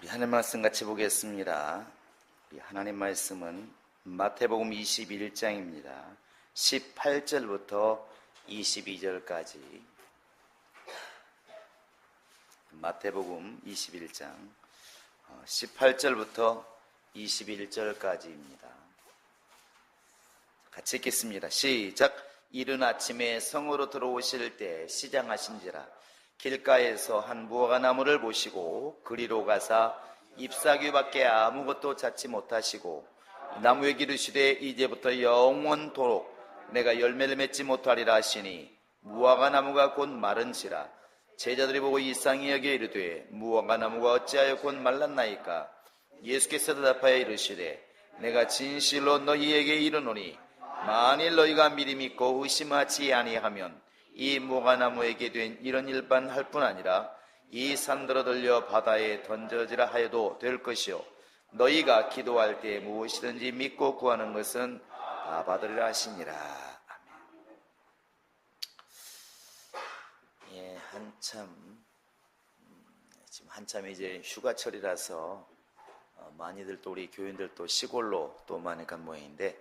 우리 하나님 말씀 같이 보겠습니다. 우리 하나님 말씀은 마태복음 21장입니다. 18절부터 22절까지. 마태복음 21장 18절부터 21절까지입니다. 같이 읽겠습니다. 시작. 이른 아침에 성으로 들어오실 때 시장하신지라 길가에서 한 무화과나무를 보시고 그리로 가사 잎사귀밖에 아무것도 찾지 못하시고 나무에 기르시되 이제부터 영원토록 내가 열매를 맺지 못하리라 하시니 무화과나무가 곧 마른지라. 제자들이 보고 이상히 여겨 이르되 무화과나무가 어찌하여 곧 말랐나이까. 예수께서 대답하여 이르시되 내가 진실로 너희에게 이르노니 만일 너희가 믿음이 있고 의심하지 아니하면 이 무화과나무에게 된 이런 일만 할 뿐 아니라 이 산들어 들려 바다에 던져지라 하여도 될 것이요 너희가 기도할 때 무엇이든지 믿고 구하는 것은 다 받으리라 하시니라. 아멘. 예, 한참 이제 휴가철이라서 많이들 또 우리 교인들 또 시골로 또 많이 간 모양인데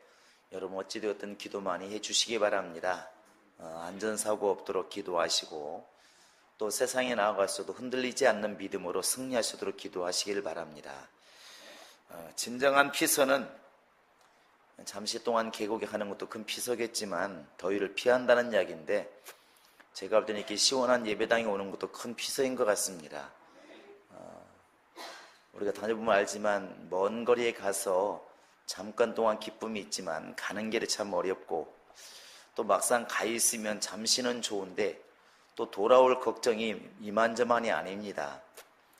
여러분 어찌되었든 기도 많이 해주시기 바랍니다. 안전사고 없도록 기도하시고 또 세상에 나아가서도 흔들리지 않는 믿음으로 승리하시도록 기도하시길 바랍니다. 진정한 피서는 잠시 동안 계곡에 가는 것도 큰 피서겠지만 더위를 피한다는 이야기인데 제가 볼 때는 이렇게 시원한 예배당에 오는 것도 큰 피서인 것 같습니다. 우리가 다녀보면 알지만 먼 거리에 가서 잠깐 동안 기쁨이 있지만 가는 길이 참 어렵고 또 막상 가 있으면 잠시는 좋은데 또 돌아올 걱정이 이만저만이 아닙니다.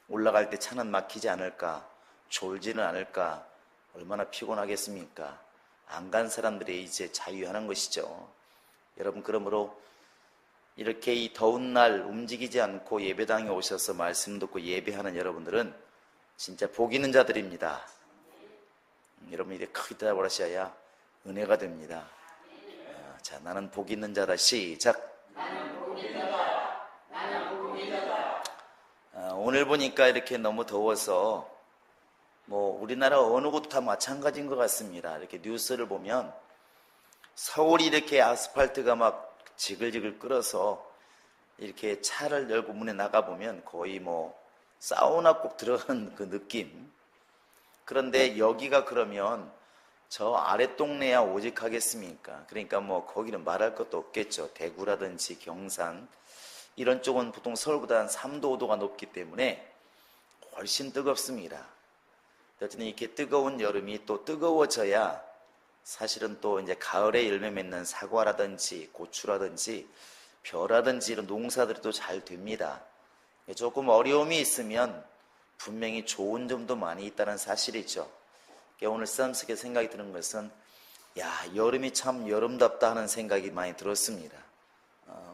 올라갈 때 차는 막히지 않을까, 졸지는 않을까, 얼마나 피곤하겠습니까? 안 간 사람들이 이제 자유하는 것이죠. 여러분, 그러므로 이렇게 이 더운 날 움직이지 않고 예배당에 오셔서 말씀 듣고 예배하는 여러분들은 진짜 복 있는 자들입니다. 여러분 이제 크게 대답을 하셔야 은혜가 됩니다. 자, 나는 복 있는 자다. 시작. 나는 복 있는 자다. 나는 복 있는 자다. 오늘 보니까 이렇게 너무 더워서 우리나라 어느 곳도 다 마찬가지인 것 같습니다. 이렇게 뉴스를 보면 서울이 이렇게 아스팔트가 막 지글지글 끓어서 이렇게 차를 열고 문에 나가보면 거의 사우나 꼭 들어가는 그 느낌. 그런데 여기가 그러면 저 아랫동네야 오직 하겠습니까? 그러니까 거기는 말할 것도 없겠죠. 대구라든지 경산 이런 쪽은 보통 서울보다 한 3도 5도가 높기 때문에 훨씬 뜨겁습니다. 어쨌든 이렇게 뜨거운 여름이 또 뜨거워져야 사실은 또 이제 가을에 열매 맺는 사과라든지 고추라든지 벼라든지 이런 농사들이 또 잘 됩니다. 조금 어려움이 있으면 분명히 좋은 점도 많이 있다는 사실이죠. 오늘 쓰담 속에 생각이 드는 것은 여름이 참 여름답다 하는 생각이 많이 들었습니다.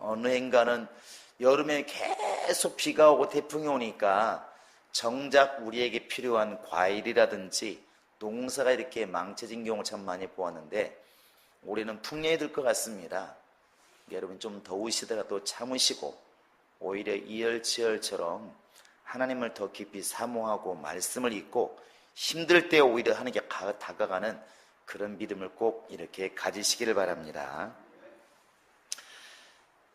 어느 해인가는 여름에 계속 비가 오고 태풍이 오니까 정작 우리에게 필요한 과일이라든지 농사가 이렇게 망쳐진 경우를 참 많이 보았는데 올해는 풍년이 들 것 같습니다. 여러분 좀 더우시더라도 참으시고 오히려 이열치열처럼 하나님을 더 깊이 사모하고 말씀을 읽고 힘들 때 오히려 하나님께 다가가는 그런 믿음을 꼭 이렇게 가지시기를 바랍니다.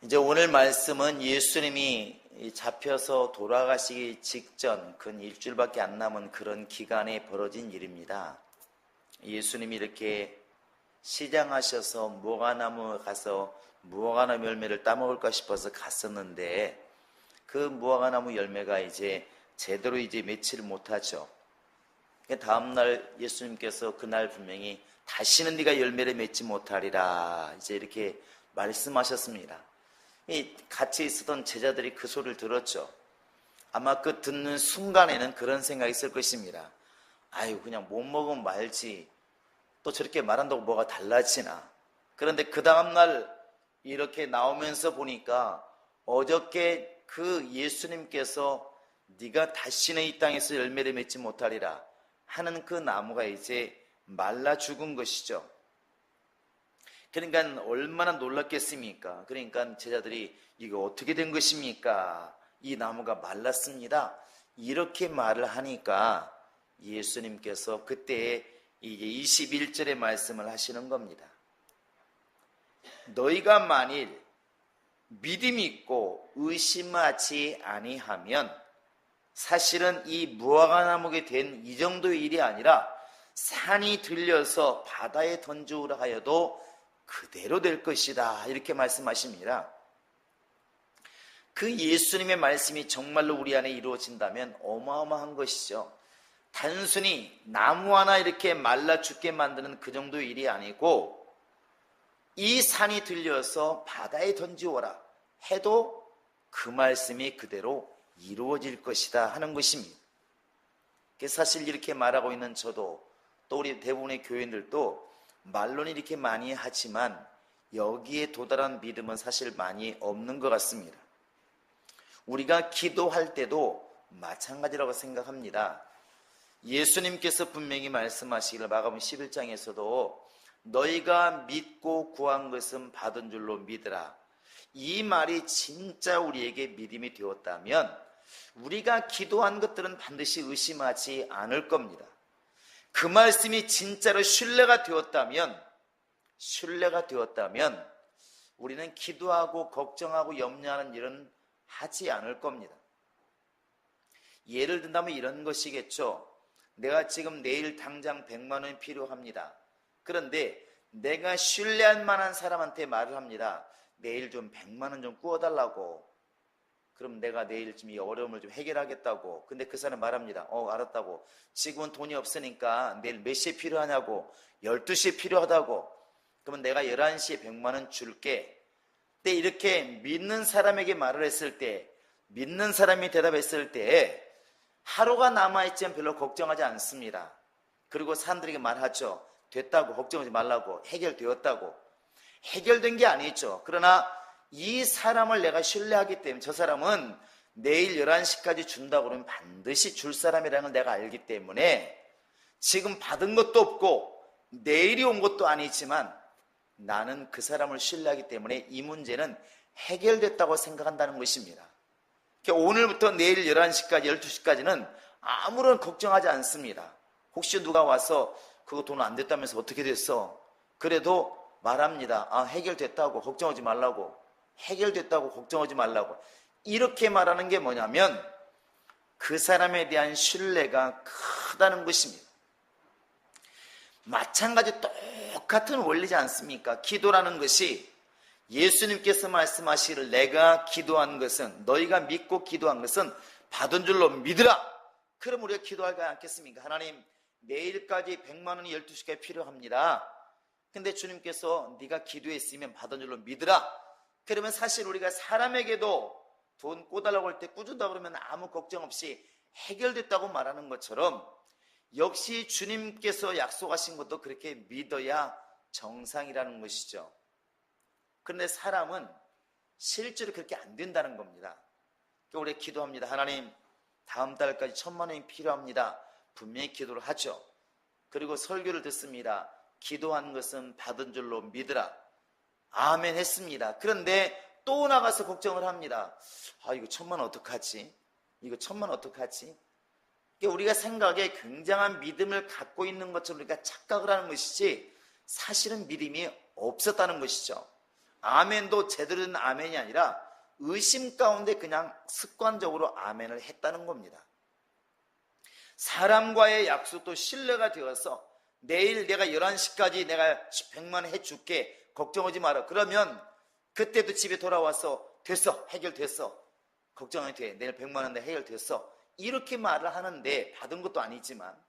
이제 오늘 말씀은 예수님이 잡혀서 돌아가시기 직전 근 일주일밖에 안 남은 그런 기간에 벌어진 일입니다. 예수님이 이렇게 시장하셔서 무화과나무에 가서 무화과나무 열매를 따먹을까 싶어서 갔었는데 그 무화과나무 열매가 이제 제대로 이제 맺지를 못하죠. 다음날 예수님께서 그날 분명히 다시는 네가 열매를 맺지 못하리라 이제 이렇게 말씀하셨습니다. 같이 있었던 제자들이 그 소리를 들었죠. 아마 그 듣는 순간에는 그런 생각이 있을 것입니다. 아유 그냥 못 먹으면 말지 또 저렇게 말한다고 뭐가 달라지나. 그런데 그 다음날 이렇게 나오면서 보니까 어저께 그 예수님께서 네가 다시는 이 땅에서 열매를 맺지 못하리라 하는 그 나무가 이제 말라 죽은 것이죠. 그러니까 얼마나 놀랐겠습니까? 그러니까 제자들이 이거 어떻게 된 것입니까? 이 나무가 말랐습니다. 이렇게 말을 하니까 예수님께서 그때 이게 21절의 말씀을 하시는 겁니다. 너희가 만일 믿음이 있고 의심하지 아니하면 사실은 이 무화과 나무가 된 이 정도의 일이 아니라 산이 들려서 바다에 던지우라 하여도 그대로 될 것이다, 이렇게 말씀하십니다. 그 예수님의 말씀이 정말로 우리 안에 이루어진다면 어마어마한 것이죠. 단순히 나무 하나 이렇게 말라 죽게 만드는 그 정도의 일이 아니고 이 산이 들려서 바다에 던지오라 해도 그 말씀이 그대로 이루어질 것이다 하는 것입니다. 사실 이렇게 말하고 있는 저도 또 우리 대부분의 교인들도 말로는 이렇게 많이 하지만 여기에 도달한 믿음은 사실 많이 없는 것 같습니다. 우리가 기도할 때도 마찬가지라고 생각합니다. 예수님께서 분명히 말씀하시기를 마가복음 11장에서도 너희가 믿고 구한 것은 받은 줄로 믿으라, 이 말이 진짜 우리에게 믿음이 되었다면 우리가 기도한 것들은 반드시 의심하지 않을 겁니다. 그 말씀이 진짜로 신뢰가 되었다면 우리는 기도하고 걱정하고 염려하는 일은 하지 않을 겁니다. 예를 든다면 이런 것이겠죠. 내가 지금 내일 당장 100만 원이 필요합니다. 그런데 내가 신뢰할 만한 사람한테 말을 합니다. 내일 좀 100만 원 좀 구워달라고. 그럼 내가 내일 좀 이 어려움을 좀 해결하겠다고. 근데 그 사람 말합니다. 알았다고. 지금은 돈이 없으니까 내일 몇 시에 필요하냐고. 12시에 필요하다고. 그러면 내가 11시에 100만 원 줄게. 근데 이렇게 믿는 사람에게 말을 했을 때, 믿는 사람이 대답했을 때 하루가 남아있지만 별로 걱정하지 않습니다. 그리고 사람들에게 말하죠. 됐다고, 걱정하지 말라고, 해결되었다고. 해결된 게 아니죠. 그러나 이 사람을 내가 신뢰하기 때문에 저 사람은 내일 11시까지 준다고 그러면 반드시 줄 사람이라는 걸 내가 알기 때문에 지금 받은 것도 없고 내일이 온 것도 아니지만 나는 그 사람을 신뢰하기 때문에 이 문제는 해결됐다고 생각한다는 것입니다. 오늘부터 내일 11시까지 12시까지는 아무런 걱정하지 않습니다. 혹시 누가 와서 그거 돈 안 됐다면서 어떻게 됐어? 그래도 말합니다. 해결됐다고, 걱정하지 말라고. 해결됐다고, 걱정하지 말라고. 이렇게 말하는 게 뭐냐면 그 사람에 대한 신뢰가 크다는 것입니다. 마찬가지 똑같은 원리지 않습니까? 기도라는 것이 예수님께서 말씀하시기를 내가 기도한 것은, 너희가 믿고 기도한 것은 받은 줄로 믿으라. 그럼 우리가 기도하지 않겠습니까? 하나님, 내일까지 100만 원이 12시까지 필요합니다. 근데 주님께서 네가 기도했으면 받은 줄로 믿으라. 그러면 사실 우리가 사람에게도 돈 꿔달라고 할 때 꾸준다 그러면 아무 걱정 없이 해결됐다고 말하는 것처럼 역시 주님께서 약속하신 것도 그렇게 믿어야 정상이라는 것이죠. 그런데 사람은 실제로 그렇게 안 된다는 겁니다. 우리가 기도합니다. 하나님, 다음 달까지 1,000만 원이 필요합니다. 분명히 기도를 하죠. 그리고 설교를 듣습니다. 기도한 것은 받은 줄로 믿으라. 아멘 했습니다. 그런데 또 나가서 걱정을 합니다. 이거 1,000만 원 어떡하지? 이거 1,000만 원 어떡하지? 우리가 생각에 굉장한 믿음을 갖고 있는 것처럼 우리가 착각을 하는 것이지 사실은 믿음이 없었다는 것이죠. 아멘도 제대로 된 아멘이 아니라 의심 가운데 그냥 습관적으로 아멘을 했다는 겁니다. 사람과의 약속도 신뢰가 되어서 내일 내가 11시까지 내가 100만 원 해줄게, 걱정하지 마라. 그러면 그때도 집에 돌아와서 됐어, 해결됐어, 걱정이 돼, 내일 100만 원 내 해결됐어, 이렇게 말을 하는데 받은 것도 아니지만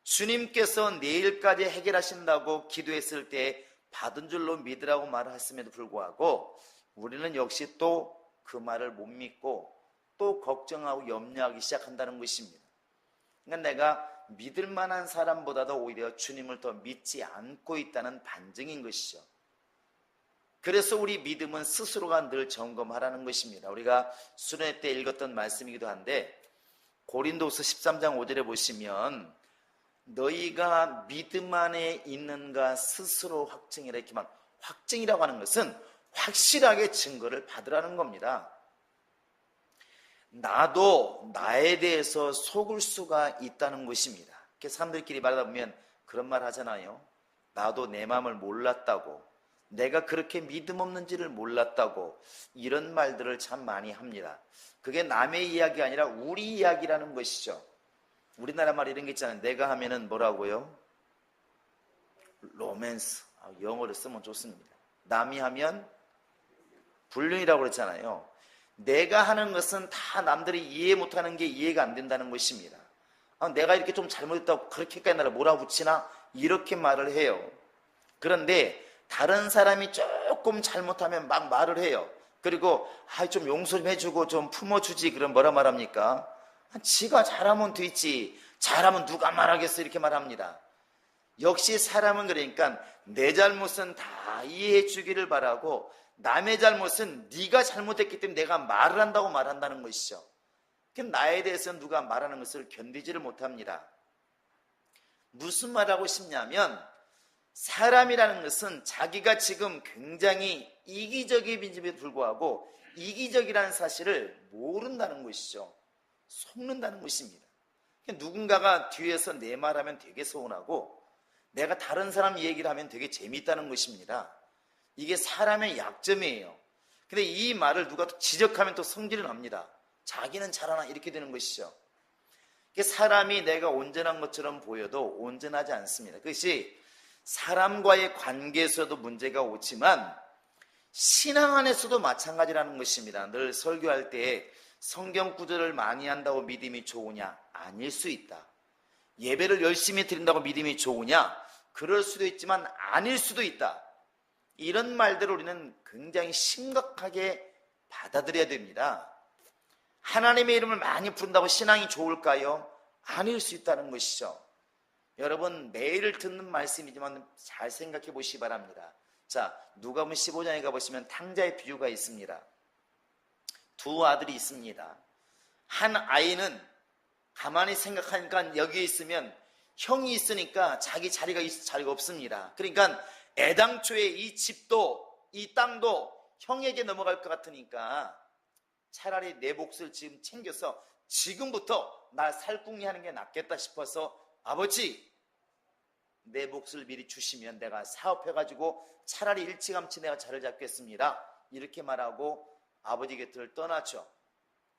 주님께서 내일까지 해결하신다고 기도했을 때 받은 줄로 믿으라고 말을 했음에도 불구하고 우리는 역시 또 그 말을 못 믿고 또 걱정하고 염려하기 시작한다는 것입니다. 그러니까 내가 믿을 만한 사람보다도 오히려 주님을 더 믿지 않고 있다는 반증인 것이죠. 그래서 우리 믿음은 스스로가 늘 점검하라는 것입니다. 우리가 수련회 때 읽었던 말씀이기도 한데 고린도후서 13장 5절에 보시면 너희가 믿음 안에 있는가 스스로 확증이라, 이렇게만 확증이라고 하는 것은 확실하게 증거를 받으라는 겁니다. 나도 나에 대해서 속을 수가 있다는 것입니다. 사람들끼리 말하다 보면 그런 말 하잖아요. 나도 내 마음을 몰랐다고, 내가 그렇게 믿음 없는지를 몰랐다고, 이런 말들을 참 많이 합니다. 그게 남의 이야기가 아니라 우리 이야기라는 것이죠. 우리나라 말 이런 게 있잖아요. 내가 하면은 뭐라고요? 로맨스. 영어로 쓰면 좋습니다. 남이 하면 불륜이라고 그랬잖아요. 내가 하는 것은 다 남들이 이해 못하는 게 이해가 안 된다는 것입니다. 내가 이렇게 좀 잘못했다고 그렇게까지 나를 몰아붙이나? 이렇게 말을 해요. 그런데 다른 사람이 조금 잘못하면 막 말을 해요. 그리고 좀 용서 좀 해주고 좀 품어주지. 그럼 뭐라 말합니까? 지가 잘하면 되지, 잘하면 누가 말하겠어, 이렇게 말합니다. 역시 사람은 그러니까 내 잘못은 다 이해해 주기를 바라고, 남의 잘못은 네가 잘못했기 때문에 내가 말을 한다고 말한다는 것이죠. 나에 대해서 누가 말하는 것을 견디지를 못합니다. 무슨 말하고 싶냐면, 사람이라는 것은 자기가 지금 굉장히 이기적임에도 불구하고 이기적이라는 사실을 모른다는 것이죠. 속는다는 것입니다. 누군가가 뒤에서 내 말하면 되게 서운하고, 내가 다른 사람 얘기를 하면 되게 재밌다는 것입니다. 이게 사람의 약점이에요. 근데 이 말을 누가 또 지적하면 또 성질을 납니다. 자기는 잘하나, 이렇게 되는 것이죠. 사람이 내가 온전한 것처럼 보여도 온전하지 않습니다. 그것이 사람과의 관계에서도 문제가 오지만 신앙 안에서도 마찬가지라는 것입니다. 늘 설교할 때 성경 구절을 많이 한다고 믿음이 좋으냐? 아닐 수 있다. 예배를 열심히 드린다고 믿음이 좋으냐? 그럴 수도 있지만 아닐 수도 있다. 이런 말들을 우리는 굉장히 심각하게 받아들여야 됩니다. 하나님의 이름을 많이 부른다고 신앙이 좋을까요? 아닐 수 있다는 것이죠. 여러분, 매일 듣는 말씀이지만 잘 생각해 보시기 바랍니다. 자, 누가복음 15장에 가보시면 탕자의 비유가 있습니다. 두 아들이 있습니다. 한 아이는 가만히 생각하니까 여기에 있으면 형이 있으니까 자기 자리가 없습니다. 그러니까 애당초에 이 집도 이 땅도 형에게 넘어갈 것 같으니까 차라리 내 몫을 지금 챙겨서 지금부터 나 살궁리 하는 게 낫겠다 싶어서, 아버지, 내 몫을 미리 주시면 내가 사업해가지고 차라리 일찌감치 내가 자리를 잡겠습니다, 이렇게 말하고 아버지 곁을 떠나죠.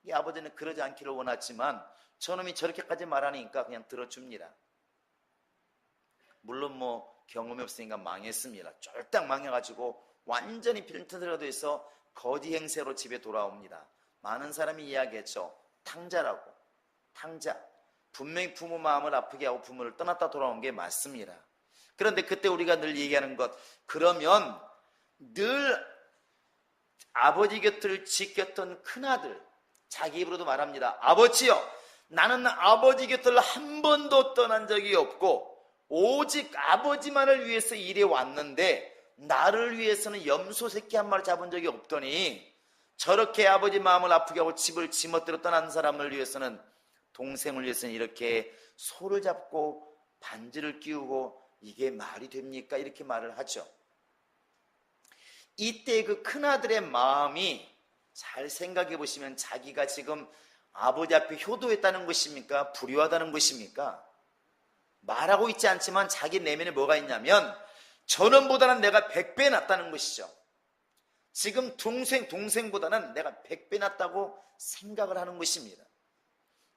이 아버지는 그러지 않기를 원하지만 저놈이 저렇게까지 말하니까 그냥 들어줍니다. 물론 경험이 없으니까 망했습니다. 쫄딱 망해가지고 완전히 빈틈이라도 해서 거지 행세로 집에 돌아옵니다. 많은 사람이 이야기했죠. 탕자라고. 탕자. 분명히 부모 마음을 아프게 하고 부모를 떠났다 돌아온 게 맞습니다. 그런데 그때 우리가 늘 얘기하는 것, 그러면 늘 아버지 곁을 지켰던 큰아들, 자기 입으로도 말합니다. 아버지요, 나는 아버지 곁을 한 번도 떠난 적이 없고 오직 아버지만을 위해서 일해 왔는데 나를 위해서는 염소 새끼 한 마리 잡은 적이 없더니, 저렇게 아버지 마음을 아프게 하고 집을 지멋대로 떠난 사람을 위해서는, 동생을 위해서는 이렇게 소를 잡고 반지를 끼우고, 이게 말이 됩니까? 이렇게 말을 하죠. 이때 그 큰아들의 마음이, 잘 생각해 보시면 자기가 지금 아버지 앞에 효도했다는 것입니까? 불효하다는 것입니까? 말하고 있지 않지만 자기 내면에 뭐가 있냐면 저놈보다는 내가 100배 낫다는 것이죠. 지금 동생보다는 내가 100배 낫다고 생각을 하는 것입니다.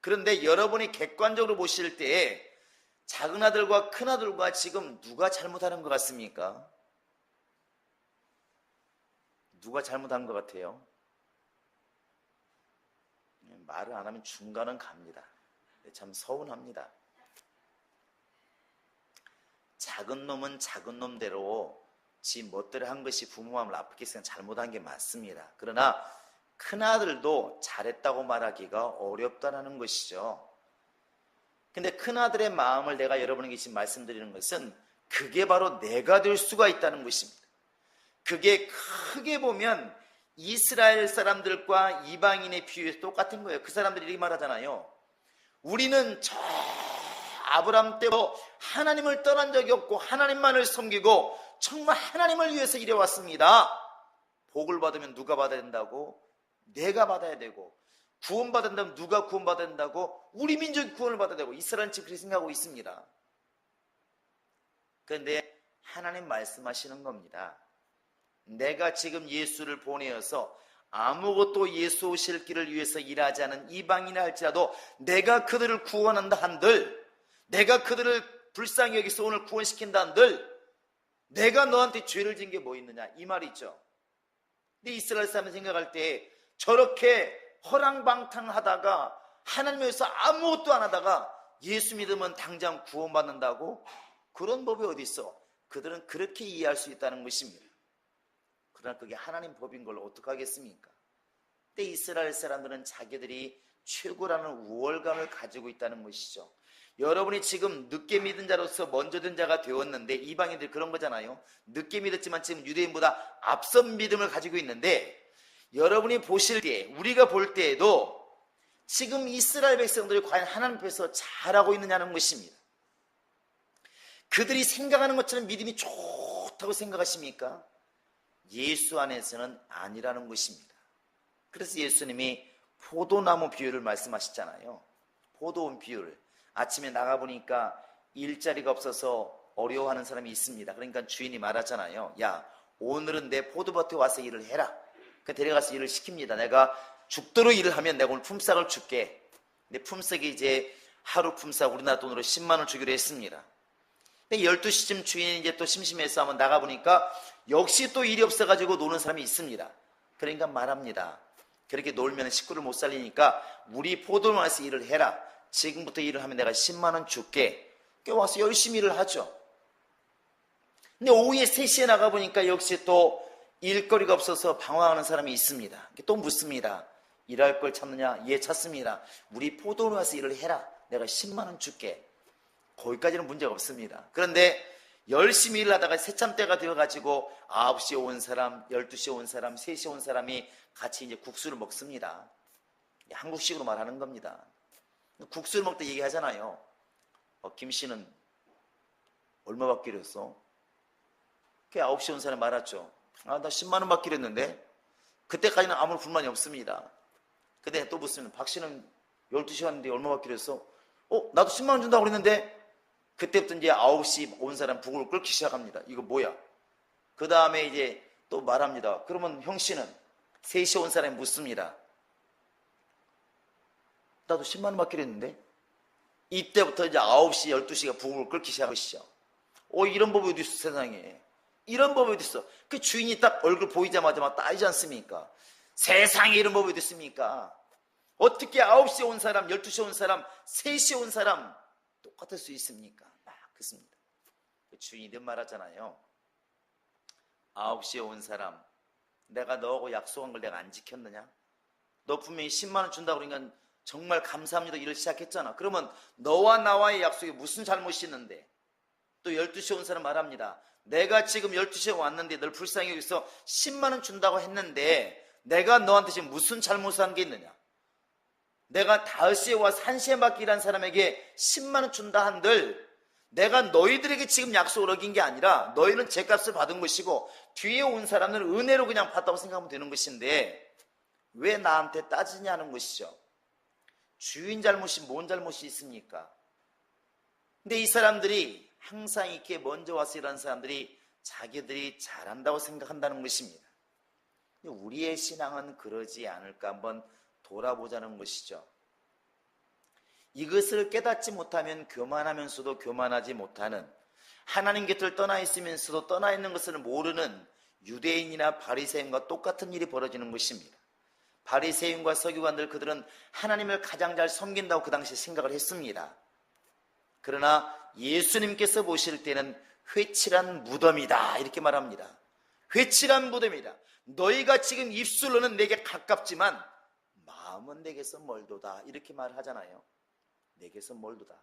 그런데 여러분이 객관적으로 보실 때 작은 아들과 큰 아들과 지금 누가 잘못하는 것 같습니까? 누가 잘못한 것 같아요? 말을 안 하면 중간은 갑니다. 참 서운합니다. 작은 놈은 작은 놈대로 지 멋대로 한 것이 부모 마음을 아프게 해서 잘못한 게 맞습니다. 그러나 큰아들도 잘했다고 말하기가 어렵다는 것이죠. 근데 큰아들의 마음을 내가 여러분에게 지금 말씀드리는 것은 그게 바로 내가 될 수가 있다는 것입니다. 그게 크게 보면 이스라엘 사람들과 이방인의 비유에서 똑같은 거예요. 그 사람들이 이렇게 말하잖아요. 우리는 저 아브라함 때부터 하나님을 떠난 적이 없고 하나님만을 섬기고 정말 하나님을 위해서 일해왔습니다. 복을 받으면 누가 받아야 된다고? 내가 받아야 되고, 구원받는다면 누가 구원받아야 된다고? 우리 민족이 구원을 받아야 되고 이스라엘은 지금 그렇게 생각하고 있습니다. 그런데 하나님 말씀하시는 겁니다. 내가 지금 예수를 보내어서 아무것도 예수 오실 길을 위해서 일하지 않은 이방인이라 할지라도 내가 그들을 구원한다 한들, 내가 그들을 불쌍히 여기서 오늘 구원시킨다 한들 내가 너한테 죄를 진 게 뭐 있느냐 이 말이죠. 근데 이스라엘 사람이 생각할 때 저렇게 허랑방탕하다가 하나님 위해서 아무것도 안 하다가 예수 믿으면 당장 구원받는다고? 그런 법이 어디 있어? 그들은 그렇게 이해할 수 있다는 것입니다. 그러나 그게 하나님 법인 걸 어떻게 하겠습니까? 근데 이스라엘 사람들은 자기들이 최고라는 우월감을 가지고 있다는 것이죠. 여러분이 지금 늦게 믿은 자로서 먼저 든 자가 되었는데, 이방인들이 그런 거잖아요. 늦게 믿었지만 지금 유대인보다 앞선 믿음을 가지고 있는데, 여러분이 보실 때, 우리가 볼 때에도 지금 이스라엘 백성들이 과연 하나님 앞에서 잘하고 있느냐는 것입니다. 그들이 생각하는 것처럼 믿음이 좋다고 생각하십니까? 예수 안에서는 아니라는 것입니다. 그래서 예수님이 포도나무 비유를 말씀하셨잖아요. 포도원 비유를. 아침에 나가보니까 일자리가 없어서 어려워하는 사람이 있습니다. 그러니까 주인이 말하잖아요. 야, 오늘은 내 포도밭에 와서 일을 해라. 그 데려가서 일을 시킵니다. 내가 죽도록 일을 하면 내가 오늘 품삯을 줄게. 근데 품삯이 이제 하루 품삯 우리나라 돈으로 10만 원 주기로 했습니다. 근데 12시쯤 주인이 이제 또 심심해서 한번 나가보니까 역시 또 일이 없어가지고 노는 사람이 있습니다. 그러니까 말합니다. 그렇게 놀면 식구를 못 살리니까 우리 포도원에서 일을 해라. 지금부터 일을 하면 내가 10만 원 줄게. 와서 열심히 일을 하죠. 근데 오후에 3시에 나가보니까 역시 또 일거리가 없어서 방황하는 사람이 있습니다. 또 묻습니다. 일할 걸 찾느냐? 예, 찾습니다. 우리 포도원에 와서 일을 해라. 내가 10만 원 줄게. 거기까지는 문제가 없습니다. 그런데 열심히 일을 하다가 새참때가 되어가지고 9시에 온 사람, 12시에 온 사람, 3시에 온 사람이 같이 이제 국수를 먹습니다. 한국식으로 말하는 겁니다. 국수를 먹을 때 얘기하잖아요. 김 씨는 얼마 받기로 했어? 그 9시에 온 사람 말았죠. 나 10만 원 받기로 했는데 그때까지는 아무 불만이 없습니다. 근데 또 묻으면 박 씨는 12시에 왔는데 얼마 받기로 했어? 나도 10만 원 준다고 그랬는데. 그때부터 이제 9시 온 사람 북을 끓기 시작합니다. 이거 뭐야? 그 다음에 이제 또 말합니다. 그러면 형 씨는 3시에 온 사람이 묻습니다. 나도 10만 원 받기로 했는데. 이때부터 이제 9시, 12시가 북을 끓기 시작하시죠. 이런 법이 어디 있어, 세상에. 이런 법이 어디 있어. 그 주인이 딱 얼굴 보이자마자 막 따지지 않습니까? 세상에 이런 법이 어디 있습니까? 어떻게 9시에 온 사람, 12시에 온 사람, 3시에 온 사람 똑같을 수 있습니까? 그렇습니다. 주인이 늘 말하잖아요. 9시에 온 사람, 내가 너하고 약속한 걸 내가 안 지켰느냐? 너 분명히 10만 원 준다고 그러니까 정말 감사합니다 일을 시작했잖아. 그러면 너와 나와의 약속에 무슨 잘못이 있는데? 또 12시에 온 사람 말합니다. 내가 지금 12시에 왔는데 널 불쌍히 여기서 10만 원 준다고 했는데 내가 너한테 지금 무슨 잘못을 한 게 있느냐? 내가 5시에 와서 1시에 받기 일한 사람에게 10만 원 준다 한들 내가 너희들에게 지금 약속을 어긴 게 아니라 너희는 죗값을 받은 것이고 뒤에 온 사람은 은혜로 그냥 받다고 생각하면 되는 것인데 왜 나한테 따지냐는 것이죠. 주인 잘못이 뭔 잘못이 있습니까? 근데 이 사람들이 항상 이렇게 먼저 와서 일하는 사람들이 자기들이 잘한다고 생각한다는 것입니다. 우리의 신앙은 그러지 않을까 한번 돌아보자는 것이죠. 이것을 깨닫지 못하면 교만하면서도 교만하지 못하는, 하나님 곁을 떠나 있으면서도 떠나 있는 것을 모르는 유대인이나 바리새인과 똑같은 일이 벌어지는 것입니다. 바리새인과 서기관들, 그들은 하나님을 가장 잘 섬긴다고 그 당시에 생각을 했습니다. 그러나 예수님께서 보실 때는 회칠한 무덤이다 이렇게 말합니다. 회칠한 무덤이다. 너희가 지금 입술로는 내게 가깝지만 마음은 내게서 멀도다 이렇게 말하잖아요. 내게서 멀도다.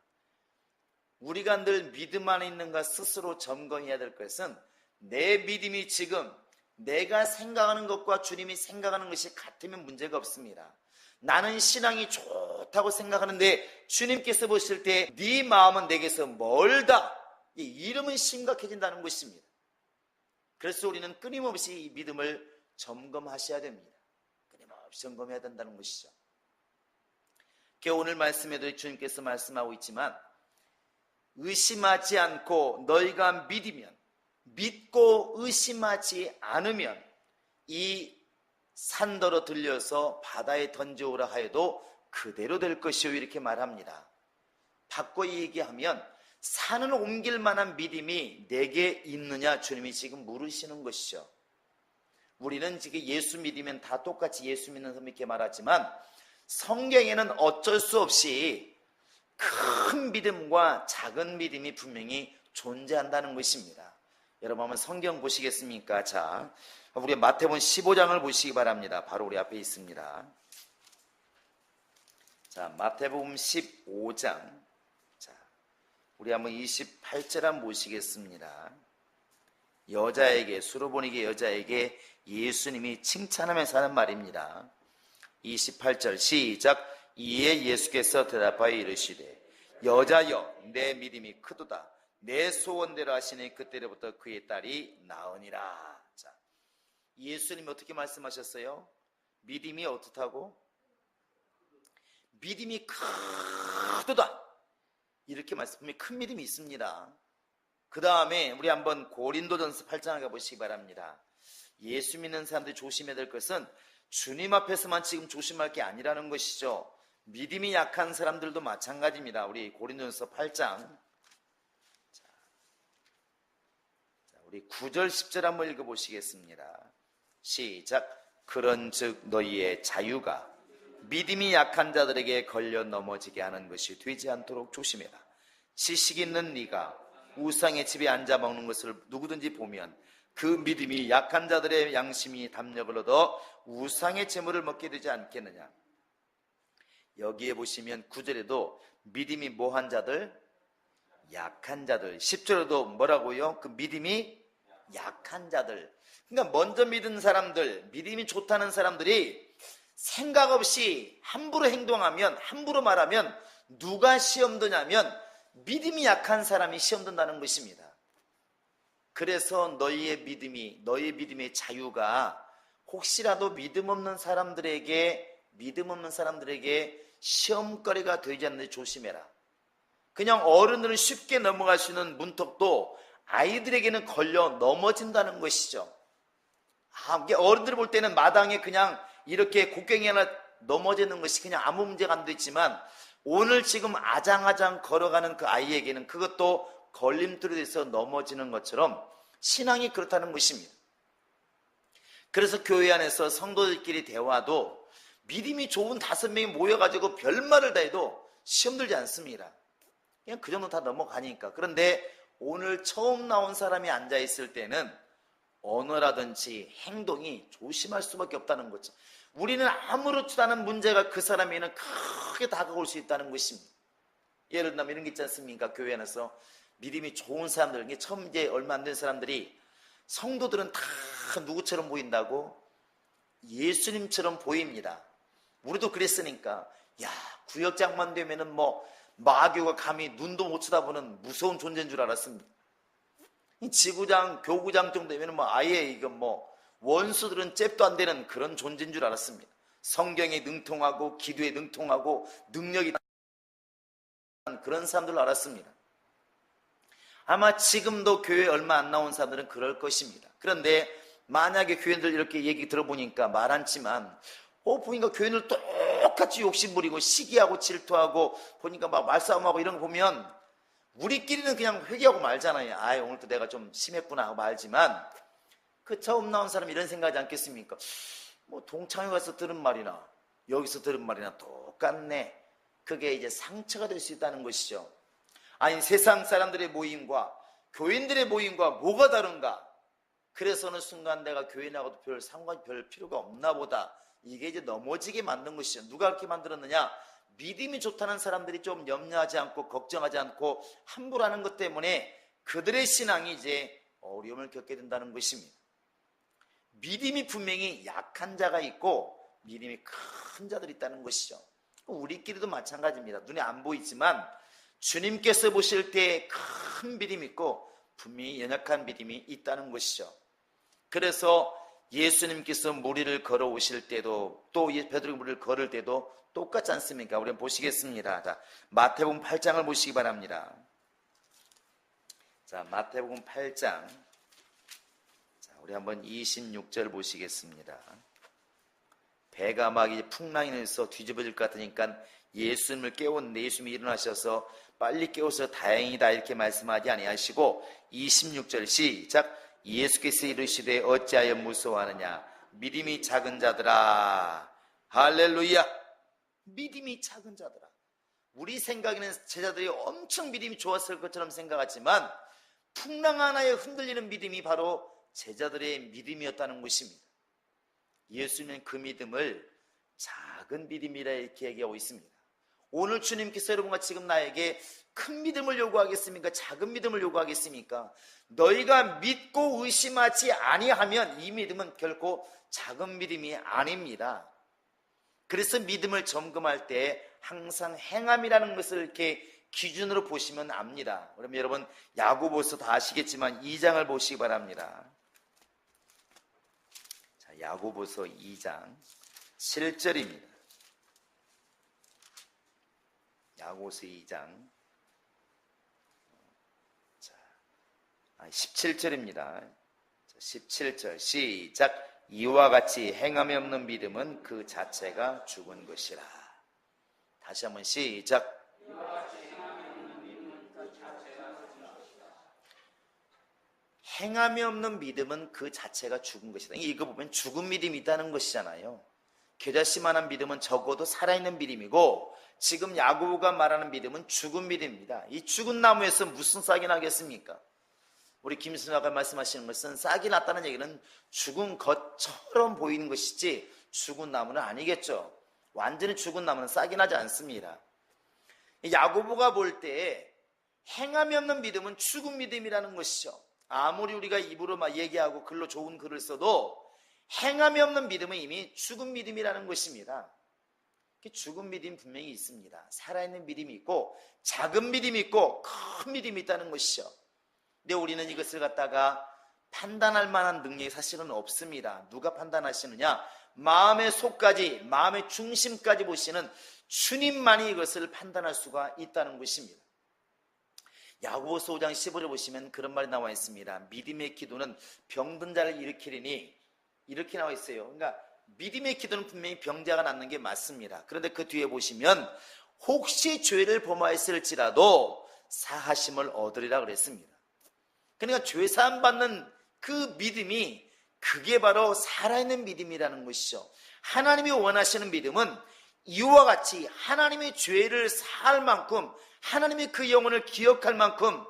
우리가 늘 믿음 안에 있는가 스스로 점검해야 될 것은 내 믿음이 지금 내가 생각하는 것과 주님이 생각하는 것이 같으면 문제가 없습니다. 나는 신앙이 좋다고 생각하는데 주님께서 보실 때 네 마음은 내게서 멀다. 이 이름은 심각해진다는 것입니다. 그래서 우리는 끊임없이 이 믿음을 점검하셔야 됩니다. 끊임없이 점검해야 된다는 것이죠. 오늘 말씀에도 주님께서 말씀하고 있지만 의심하지 않고 너희가 믿고 의심하지 않으면 이 산더러 들려서 바다에 던져오라 하여도 그대로 될 것이요 이렇게 말합니다. 바꿔 얘기하면 산을 옮길 만한 믿음이 내게 있느냐 주님이 지금 물으시는 것이죠. 우리는 지금 예수 믿으면 다 똑같이 예수 믿는 사람 이렇게 말하지만 성경에는 어쩔 수 없이 큰 믿음과 작은 믿음이 분명히 존재한다는 것입니다. 여러분 한번 성경 보시겠습니까? 자, 우리 마태복음 15장을 보시기 바랍니다. 바로 우리 앞에 있습니다. 자, 마태복음 15장. 자, 우리 한번 28절 한번 보시겠습니다. 여자에게, 수로보니게 여자에게 예수님이 칭찬하면서 하는 말입니다. 28절 시작. 이에 예수께서 대답하여 이르시되 여자여 내 믿음이 크도다. 내 소원대로 하시니 그때로부터 그의 딸이 나으니라. 자, 예수님이 어떻게 말씀하셨어요? 믿음이 어떻다고? 믿음이 크도다. 이렇게 말씀하면 큰 믿음이 있습니다. 그 다음에 우리 한번 고린도전서 8장을 가보시기 바랍니다. 예수 믿는 사람들이 조심해야 될 것은 주님 앞에서만 지금 조심할 게 아니라는 것이죠. 믿음이 약한 사람들도 마찬가지입니다. 우리 고린도전서 8장. 자, 우리 9절 10절 한번 읽어보시겠습니다. 시작. 그런즉 너희의 자유가 믿음이 약한 자들에게 걸려 넘어지게 하는 것이 되지 않도록 조심해라. 지식 있는 네가 우상의 집에 앉아 먹는 것을 누구든지 보면 그 믿음이 약한 자들의 양심이 담력을 얻어 우상의 재물을 먹게 되지 않겠느냐. 여기에 보시면 9절에도 믿음이 뭐한 자들? 약한 자들. 10절에도 뭐라고요? 그 믿음이 약한 자들. 그러니까 먼저 믿은 사람들, 믿음이 좋다는 사람들이 생각 없이 함부로 행동하면, 함부로 말하면 누가 시험 드냐면 믿음이 약한 사람이 시험 든다는 것입니다. 그래서 너희의 믿음의 자유가 혹시라도 믿음 없는 사람들에게 시험거리가 되지 않는데 조심해라. 그냥 어른들은 쉽게 넘어갈 수 있는 문턱도 아이들에게는 걸려 넘어진다는 것이죠. 어른들 볼 때는 마당에 그냥 이렇게 곡괭이 하나 넘어지는 것이 그냥 아무 문제가 안 되지만 오늘 지금 아장아장 걸어가는 그 아이에게는 그것도 걸림돌이 돼서 넘어지는 것처럼 신앙이 그렇다는 것입니다. 그래서 교회 안에서 성도들끼리 대화도 믿음이 좋은 5명이 모여가지고 별말을 다 해도 시험 들지 않습니다. 그냥 그 정도 다 넘어가니까. 그런데 오늘 처음 나온 사람이 앉아있을 때는 언어라든지 행동이 조심할 수밖에 없다는 거죠. 우리는 아무렇지도 않은 문제가 그 사람에게는 크게 다가올 수 있다는 것입니다. 예를 들면 이런 게 있지 않습니까? 교회 안에서 믿음이 좋은 사람들, 이게 처음 이제 얼마 안 된 사람들이 성도들은 다 누구처럼 보인다고? 예수님처럼 보입니다. 우리도 그랬으니까 야, 구역장만 되면은 뭐 마귀가 감히 눈도 못 쳐다보는 무서운 존재인 줄 알았습니다. 지구장, 교구장 정도 되면 뭐 아예 이거 뭐 원수들은 잽도 안 되는 그런 존재인 줄 알았습니다. 성경에 능통하고 기도에 능통하고 능력이 그런 사람들로 알았습니다. 아마 지금도 교회 얼마 안 나온 사람들은 그럴 것입니다. 그런데 만약에 교회들 이렇게 얘기 들어보니까 말 않지만 보니까 교회는 똑같이 욕심부리고 시기하고 질투하고 보니까 막 말싸움하고 이런 거 보면 우리끼리는 그냥 회개하고 말잖아요. 오늘도 내가 좀 심했구나 하고 말지만 그 처음 나온 사람이 이런 생각하지 않겠습니까? 뭐 동창회 가서 들은 말이나 여기서 들은 말이나 똑같네. 그게 이제 상처가 될 수 있다는 것이죠. 아니 세상 사람들의 모임과 교인들의 모임과 뭐가 다른가? 그래서 어느 순간 내가 교회 나가도 별 필요가 없나 보다. 이게 이제 넘어지게 만든 것이죠. 누가 그렇게 만들었느냐? 믿음이 좋다는 사람들이 좀 염려하지 않고 걱정하지 않고 함부로 하는 것 때문에 그들의 신앙이 이제 어려움을 겪게 된다는 것입니다. 믿음이 분명히 약한 자가 있고 믿음이 큰 자들이 있다는 것이죠. 우리끼리도 마찬가지입니다. 눈에 안 보이지만 주님께서 보실 때 큰 믿음이 있고 분명히 연약한 믿음이 있다는 것이죠. 그래서 예수님께서 무리를 걸어오실 때도 또 베드로가 무리를 걸을 때도 똑같지 않습니까? 우리 보시겠습니다. 자, 마태복음 8장을 보시기 바랍니다. 자, 마태복음 8장. 자, 우리 한번 26절 보시겠습니다. 배가 막 이제 풍랑이 나서 뒤집어질 것 같으니까 예수님을 깨웠는데 예수님이 일어나셔서 빨리 깨워서 다행이다 이렇게 말씀하지 아니하시고 26절 시작. 예수께서 이르시되 어찌하여 무서워하느냐 믿음이 작은 자들아. 할렐루야. 믿음이 작은 자들아. 우리 생각에는 제자들이 엄청 믿음이 좋았을 것처럼 생각하지만 풍랑 하나에 흔들리는 믿음이 바로 제자들의 믿음이었다는 것입니다. 예수님은 그 믿음을 작은 믿음이라 이렇게 얘기하고 있습니다. 오늘 주님께서 여러분과 지금 나에게 큰 믿음을 요구하겠습니까? 작은 믿음을 요구하겠습니까? 너희가 믿고 의심하지 아니하면 이 믿음은 결코 작은 믿음이 아닙니다. 그래서 믿음을 점검할 때 항상 행함이라는 것을 이렇게 기준으로 보시면 압니다. 그러면 여러분 야고보서 다 아시겠지만 2장을 보시기 바랍니다. 자, 야고보서 2장 7절입니다. 야고보서 2장 17절입니다. 17절 시작. 이와 같이 행함이 없는 믿음은 그 자체가 죽은 것이라. 다시 한번 시작. 행함이 없는 믿음은 그 자체가 죽은 것이다. 이거 보면 죽은 믿음이 있다는 것이잖아요. 겨자씨만한 믿음은 적어도 살아있는 믿음이고 지금 야고보가 말하는 믿음은 죽은 믿음입니다. 이 죽은 나무에서 무슨 싹이 나겠습니까? 우리 김순아가 말씀하시는 것은 싹이 났다는 얘기는 죽은 것처럼 보이는 것이지 죽은 나무는 아니겠죠. 완전히 죽은 나무는 싹이 나지 않습니다. 야고보가 볼 때 행함이 없는 믿음은 죽은 믿음이라는 것이죠. 아무리 우리가 입으로 막 얘기하고 글로 좋은 글을 써도 행함이 없는 믿음은 이미 죽은 믿음이라는 것입니다. 죽은 믿음이 분명히 있습니다. 살아있는 믿음이 있고 작은 믿음이 있고 큰 믿음이 있다는 것이죠. 근데 우리는 이것을 갖다가 판단할 만한 능력이 사실은 없습니다. 누가 판단하시느냐? 마음의 속까지, 마음의 중심까지 보시는 주님만이 이것을 판단할 수가 있다는 것입니다. 야고보서 5장 15절 보시면 그런 말이 나와 있습니다. 믿음의 기도는 병든 자를 일으키리니 이렇게 나와 있어요. 그러니까 믿음의 기도는 분명히 병자가 낫는 게 맞습니다. 그런데 그 뒤에 보시면 혹시 죄를 범하였을지라도 사하심을 얻으리라 그랬습니다. 그러니까 죄사함 받는 그 믿음이 그게 바로 살아있는 믿음이라는 것이죠. 하나님이 원하시는 믿음은 이와 같이 하나님의 죄를 사할 만큼 하나님이 그 영혼을 기억할 만큼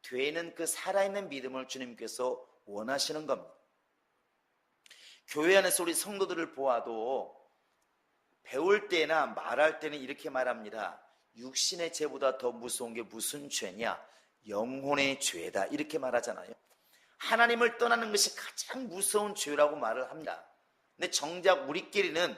되는 그 살아있는 믿음을 주님께서 원하시는 겁니다. 교회 안에서 우리 성도들을 보아도 배울 때나 말할 때는 이렇게 말합니다. 육신의 죄보다 더 무서운 게 무슨 죄냐? 영혼의 죄다 이렇게 말하잖아요. 하나님을 떠나는 것이 가장 무서운 죄라고 말을 합니다. 근데 정작 우리끼리는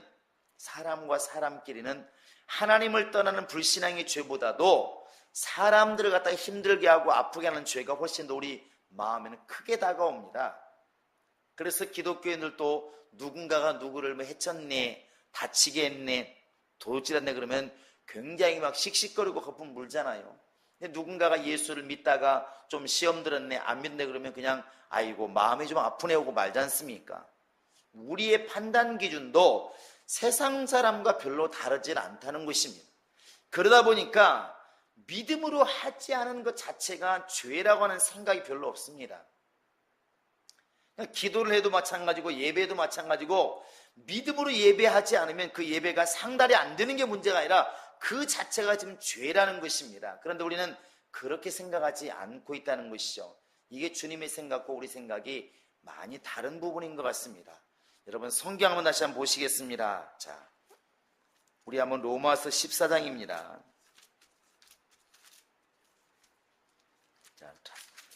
사람과 사람끼리는 하나님을 떠나는 불신앙의 죄보다도 사람들을 갖다가 힘들게 하고 아프게 하는 죄가 훨씬 더 우리 마음에는 크게 다가옵니다. 그래서 기독교인들도 누군가가 누구를 뭐 해쳤네, 다치게 했네, 도둑질했네 그러면 굉장히 막 씩씩거리고 거품 물잖아요. 근데 누군가가 예수를 믿다가 좀 시험 들었네, 안 믿네 그러면 그냥 아이고 마음이 좀 아프네 하고 말지 않습니까? 우리의 판단 기준도 세상 사람과 별로 다르진 않다는 것입니다. 그러다 보니까 믿음으로 하지 않은 것 자체가 죄라고 하는 생각이 별로 없습니다. 기도를 해도 마찬가지고 예배도 마찬가지고 믿음으로 예배하지 않으면 그 예배가 상달이 안 되는 게 문제가 아니라 그 자체가 지금 죄라는 것입니다. 그런데 우리는 그렇게 생각하지 않고 있다는 것이죠. 이게 주님의 생각과 우리 생각이 많이 다른 부분인 것 같습니다. 여러분 성경 한번 다시 한번 보시겠습니다. 자, 우리 한번 로마서 14장입니다. 자,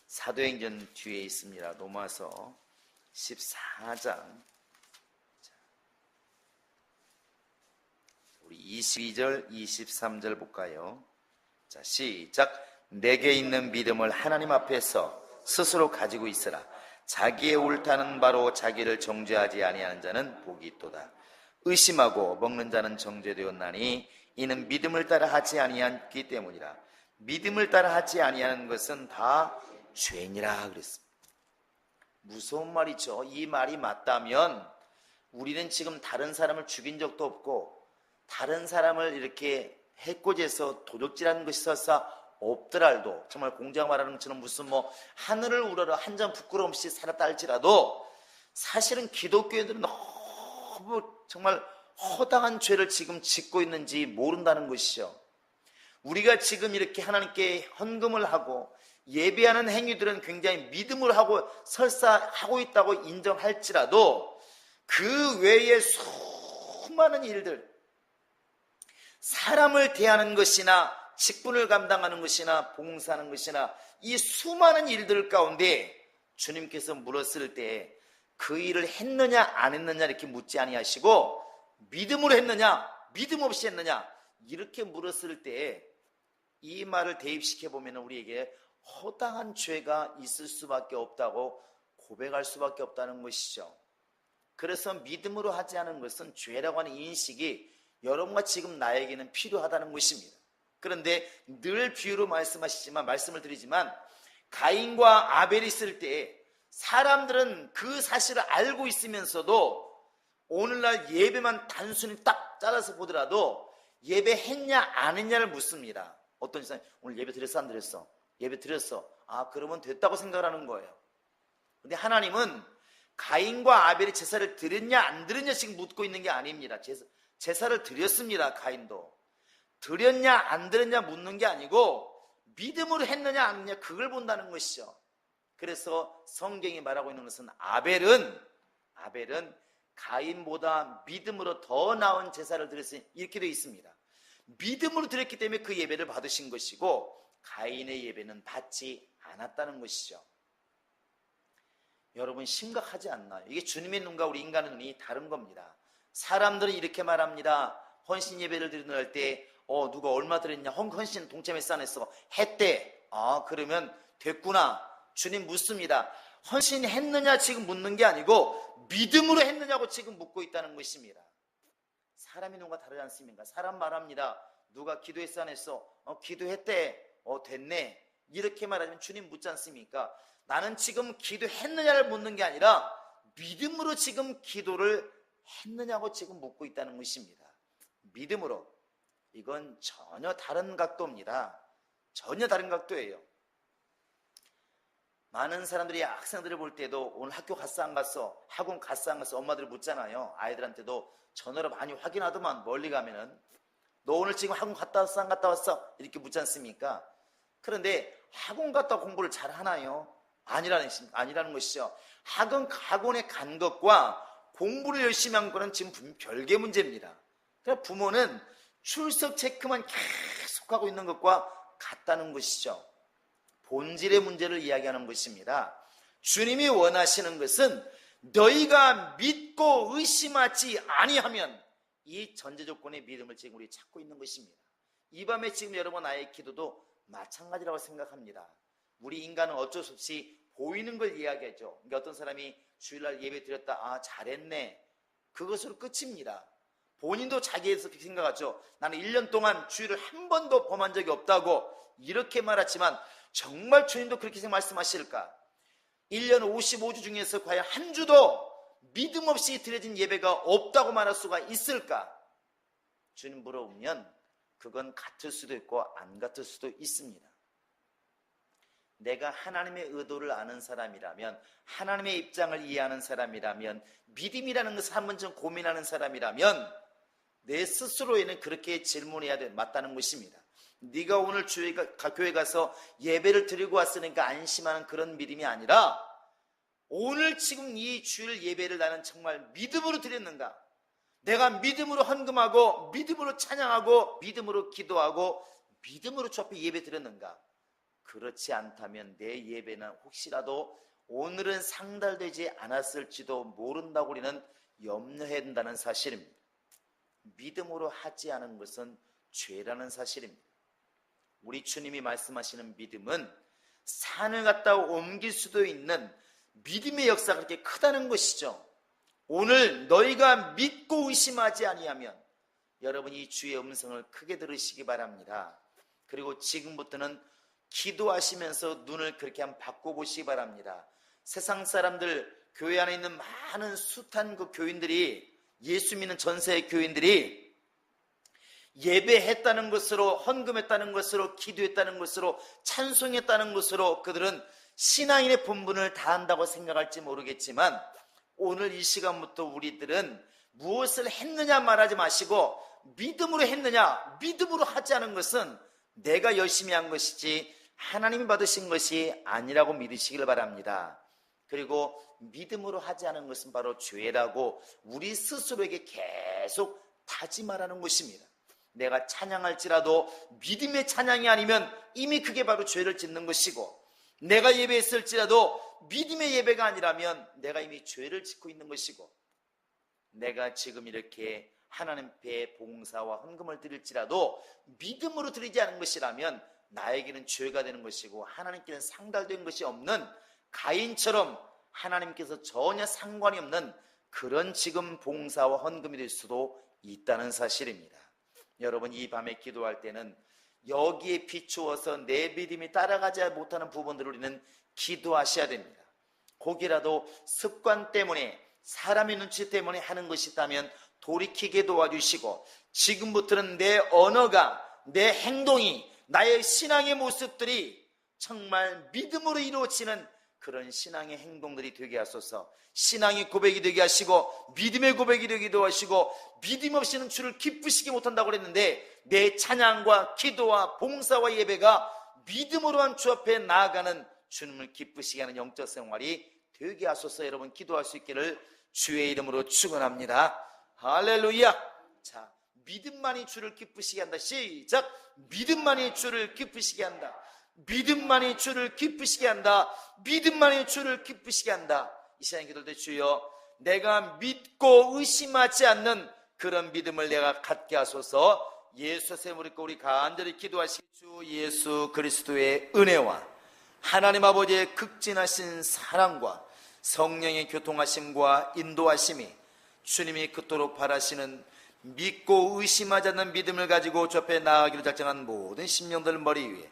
사도행전 뒤에 있습니다. 로마서 14장. 우리 22절, 23절 볼까요? 자, 시작. 내게 있는 믿음을 하나님 앞에서 스스로 가지고 있으라. 자기의 옳다는 바로 자기를 정죄하지 아니하는 자는 복이 있도다. 의심하고 먹는 자는 정죄되었나니 이는 믿음을 따라 하지 아니하기 때문이라. 믿음을 따라 하지 아니하는 것은 다 죄니라 그랬습니다. 무서운 말이죠. 이 말이 맞다면 우리는 지금 다른 사람을 죽인 적도 없고 다른 사람을 이렇게 해코지해서 도둑질하는 것이 설사 없더라도, 정말 공자가 말하는 것처럼 무슨 하늘을 우러러 한 점 부끄러움 없이 살았다 할지라도 사실은 기독교인들은 너무 정말 허당한 죄를 지금 짓고 있는지 모른다는 것이죠. 우리가 지금 이렇게 하나님께 헌금을 하고 예배하는 행위들은 굉장히 믿음을 하고 설사 하고 있다고 인정할지라도 그 외에 수많은 일들, 사람을 대하는 것이나 직분을 감당하는 것이나 봉사하는 것이나 이 수많은 일들 가운데 주님께서 물었을 때 그 일을 했느냐 안 했느냐 이렇게 묻지 아니하시고 믿음으로 했느냐 믿음 없이 했느냐 이렇게 물었을 때 이 말을 대입시켜 보면 우리에게 허당한 죄가 있을 수밖에 없다고 고백할 수밖에 없다는 것이죠. 그래서 믿음으로 하지 않은 것은 죄라고 하는 인식이 여러분과 지금 나에게는 필요하다는 것입니다. 그런데 늘 비유로 말씀을 드리지만 가인과 아벨이 있을 때 사람들은 그 사실을 알고 있으면서도 오늘날 예배만 단순히 딱 잘라서 보더라도 예배했냐 안 했냐를 묻습니다. 어떤 사람이 오늘 예배 드렸어 안 드렸어? 예배 드렸어. 아 그러면 됐다고 생각하는 거예요. 근데 하나님은 가인과 아벨이 제사를 드렸냐 안 드렸냐씩 묻고 있는 게 아닙니다. 제사를 드렸습니다. 가인도 드렸냐 안 드렸냐 묻는 게 아니고 믿음으로 했느냐 안 했느냐 그걸 본다는 것이죠. 그래서 성경이 말하고 있는 것은 아벨은 가인보다 믿음으로 더 나은 제사를 드렸으니 이렇게 되어 있습니다. 믿음으로 드렸기 때문에 그 예배를 받으신 것이고 가인의 예배는 받지 않았다는 것이죠. 여러분 심각하지 않나요? 이게 주님의 눈과 우리 인간의 눈이 다른 겁니다. 사람들은 이렇게 말합니다. 헌신 예배를 드리는 때 누가 얼마 드렸냐? 헌신 동참했어 안 했어? 했대. 아 그러면 됐구나. 주님 묻습니다. 헌신했느냐 지금 묻는 게 아니고 믿음으로 했느냐고 지금 묻고 있다는 것입니다. 사람의 눈과 다르지 않습니까? 사람 말합니다. 누가 기도했어 안 했어? 기도했대. 됐네. 이렇게 말하면 주님 묻지 않습니까? 나는 지금 기도했느냐를 묻는 게 아니라 믿음으로 지금 기도를 했느냐고 지금 묻고 있다는 것입니다. 믿음으로. 이건 전혀 다른 각도입니다. 전혀 다른 각도예요. 많은 사람들이 학생들을 볼 때도 오늘 학교 갔어 안 갔어? 학원 갔어 안 갔어? 엄마들이 묻잖아요. 아이들한테도 전화로 많이 확인하더만 멀리 가면은 너 오늘 지금 학원 갔다 왔어 안 갔다 왔어? 이렇게 묻지 않습니까? 그런데 학원 갔다 공부를 잘 하나요? 아니라는 것이죠. 학원에 간 것과 공부를 열심히 한 거는 지금 별개 문제입니다. 그러니까 부모는 출석 체크만 계속하고 있는 것과 같다는 것이죠. 본질의 문제를 이야기하는 것입니다. 주님이 원하시는 것은 너희가 믿고 의심하지 아니하면 이 전제 조건의 믿음을 지금 우리 찾고 있는 것입니다. 이 밤에 지금 여러분 나의 기도도 마찬가지라고 생각합니다. 우리 인간은 어쩔 수 없이 보이는 걸 이야기하죠. 그러니까 어떤 사람이 주일날 예배 드렸다. 아 잘했네. 그것으로 끝입니다. 본인도 자기에서 그렇게 생각하죠. 나는 1년 동안 주일을 한 번도 범한 적이 없다고 이렇게 말하지만 정말 주님도 그렇게 말씀하실까? 1년 55주 중에서 과연 한 주도 믿음 없이 드려진 예배가 없다고 말할 수가 있을까? 주님 물어보면 그건 같을 수도 있고 안 같을 수도 있습니다. 내가 하나님의 의도를 아는 사람이라면, 하나님의 입장을 이해하는 사람이라면, 믿음이라는 것을 한 번쯤 고민하는 사람이라면 내 스스로에는 그렇게 질문해야 맞다는 것입니다. 네가 오늘 교회 가서 예배를 드리고 왔으니까 안심하는 그런 믿음이 아니라 오늘 지금 이 주일 예배를 나는 정말 믿음으로 드렸는가? 내가 믿음으로 헌금하고 믿음으로 찬양하고 믿음으로 기도하고 믿음으로 주 앞에 예배 드렸는가? 그렇지 않다면 내 예배는 혹시라도 오늘은 상달되지 않았을지도 모른다고 우리는 염려해야 된다는 사실입니다. 믿음으로 하지 않은 것은 죄라는 사실입니다. 우리 주님이 말씀하시는 믿음은 산을 갖다 옮길 수도 있는 믿음의 역사가 그렇게 크다는 것이죠. 오늘 너희가 믿고 의심하지 아니하면 여러분이 주의 음성을 크게 들으시기 바랍니다. 그리고 지금부터는 기도하시면서 눈을 그렇게 한번 바꿔보시기 바랍니다. 세상 사람들, 교회 안에 있는 많은 숱한 그 교인들이, 예수 믿는 전세의 교인들이 예배했다는 것으로, 헌금했다는 것으로, 기도했다는 것으로, 찬송했다는 것으로 그들은 신앙인의 본분을 다한다고 생각할지 모르겠지만, 오늘 이 시간부터 우리들은 무엇을 했느냐 말하지 마시고 믿음으로 했느냐, 믿음으로 하지 않은 것은 내가 열심히 한 것이지 하나님이 받으신 것이 아니라고 믿으시길 바랍니다. 그리고 믿음으로 하지 않은 것은 바로 죄라고 우리 스스로에게 계속 다짐하라는 것입니다. 내가 찬양할지라도 믿음의 찬양이 아니면 이미 그게 바로 죄를 짓는 것이고, 내가 예배했을지라도 믿음의 예배가 아니라면 내가 이미 죄를 짓고 있는 것이고, 내가 지금 이렇게 하나님 앞에 봉사와 헌금을 드릴지라도 믿음으로 드리지 않은 것이라면 나에게는 죄가 되는 것이고 하나님께는 상달된 것이 없는, 가인처럼 하나님께서 전혀 상관이 없는 그런 지금 봉사와 헌금이 될 수도 있다는 사실입니다. 여러분, 이 밤에 기도할 때는 여기에 비추어서 내 믿음이 따라가지 못하는 부분들을 우리는 기도하셔야 됩니다. 혹이라도 습관 때문에, 사람의 눈치 때문에 하는 것이 있다면 돌이키게 도와주시고, 지금부터는 내 언어가, 내 행동이, 나의 신앙의 모습들이 정말 믿음으로 이루어지는 그런 신앙의 행동들이 되게 하소서. 신앙의 고백이 되게 하시고 믿음의 고백이 되기도 하시고, 믿음 없이는 주를 기쁘시게 못한다고 그랬는데 내 찬양과 기도와 봉사와 예배가 믿음으로 한 주 앞에 나아가는, 주님을 기쁘시게 하는 영적 생활이 되게 하소서. 여러분, 기도할 수 있기를 주의 이름으로 축원합니다. 할렐루야. 자, 믿음만이 주를 기쁘시게 한다. 시작. 믿음만이 주를 기쁘시게 한다. 믿음만이 주를 기쁘시게 한다. 믿음만이 주를 기쁘시게 한다. 이 시간에 기도할 때, 주여, 내가 믿고 의심하지 않는 그런 믿음을 내가 갖게 하소서. 예수의 이름으로 우리 간절히 기도하시기, 주 예수 그리스도의 은혜와 하나님 아버지의 극진하신 사랑과 성령의 교통하심과 인도하심이, 주님이 그토록 바라시는 믿고 의심하지 않는 믿음을 가지고 주 앞에 나아가기로 작정한 모든 심령들 머리 위에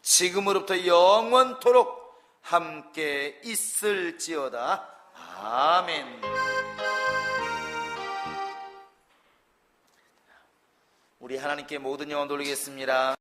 지금으로부터 영원토록 함께 있을지어다. 아멘. 우리 하나님께 모든 영광 돌리겠습니다.